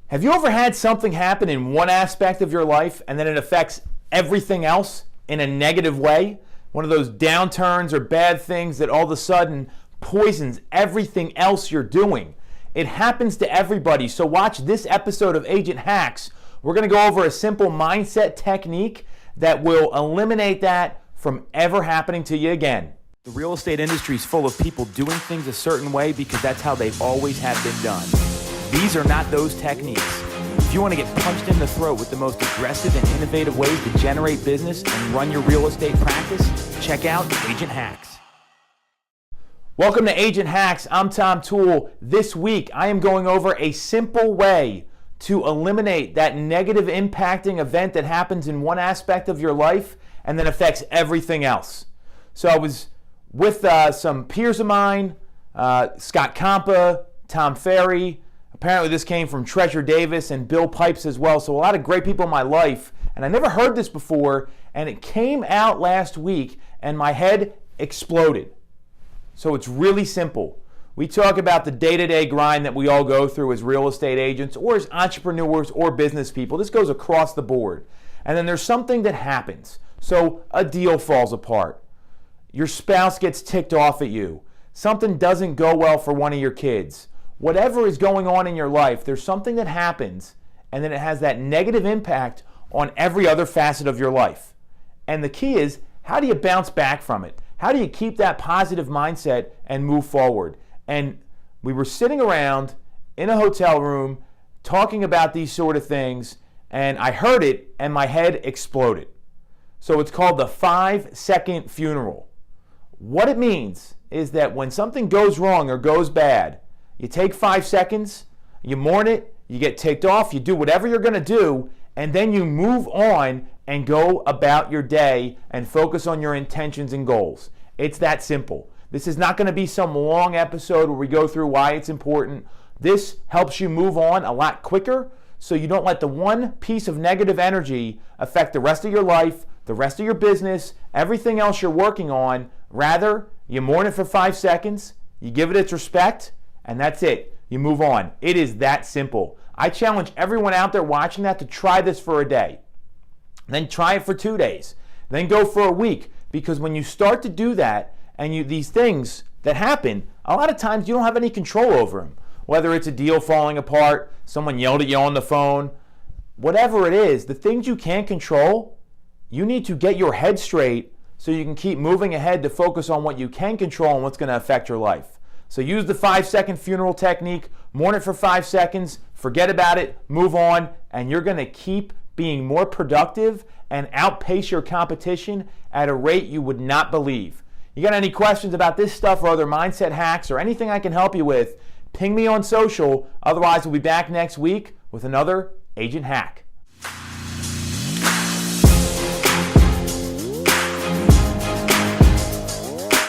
Have you ever had something happen in one aspect of your life and then it affects everything else in a negative way? One of those downturns or bad things that all of a sudden poisons everything else you're doing. It happens to everybody. So watch this episode of Agent Hacks. We're going to go over a simple mindset technique that will eliminate that from ever happening to you again. The real estate industry is full of people doing things a certain way because that's how they always have been done. These are not those techniques. If you want to get punched in the throat with the most aggressive and innovative ways to generate business and run your real estate practice, check out Agent Hacks. Welcome to Agent Hacks. I'm Tom Toole. This week, I am going over a simple way to eliminate that negative impacting event that happens in one aspect of your life and then affects everything else. So I was with some peers of mine, Scott Compa, Tom Ferry. Apparently this came from Treasure Davis and Bill Pipes as well. So a lot of great people in my life. And I never heard this before. And it came out last week and my head exploded. So it's really simple. We talk about the day-to-day grind that we all go through as real estate agents or as entrepreneurs or business people. This goes across the board. And then there's something that happens. So a deal falls apart. Your spouse gets ticked off at you. Something doesn't go well for one of your kids. Whatever is going on in your life, there's something that happens and then it has that negative impact on every other facet of your life. And the key is, how do you bounce back from it? How do you keep that positive mindset and move forward? And we were sitting around in a hotel room talking about these sort of things, and I heard it and my head exploded. So it's called the 5-second funeral. What it means is that when something goes wrong or goes bad, you take 5 seconds, you mourn it, you get ticked off, you do whatever you're going to do, and then you move on and go about your day and focus on your intentions and goals. It's that simple. This is not going to be some long episode where we go through why it's important. This helps you move on a lot quicker so you don't let the one piece of negative energy affect the rest of your life, the rest of your business, everything else you're working on. Rather, you mourn it for 5 seconds, you give it its respect, and that's it. You move on. It is that simple. I challenge everyone out there watching that to try this for a day. Then try it for 2 days. Then go for a week. Because when you start to do that, and these things that happen, a lot of times you don't have any control over them. Whether it's a deal falling apart, someone yelled at you on the phone, whatever it is, the things you can't control, you need to get your head straight so you can keep moving ahead to focus on what you can control and what's going to affect your life. So use the 5-second funeral technique, mourn it for 5 seconds, forget about it, move on, and you're going to keep being more productive and outpace your competition at a rate you would not believe. You got any questions about this stuff or other mindset hacks or anything I can help you with, ping me on social. Otherwise, we'll be back next week with another Agent Hack.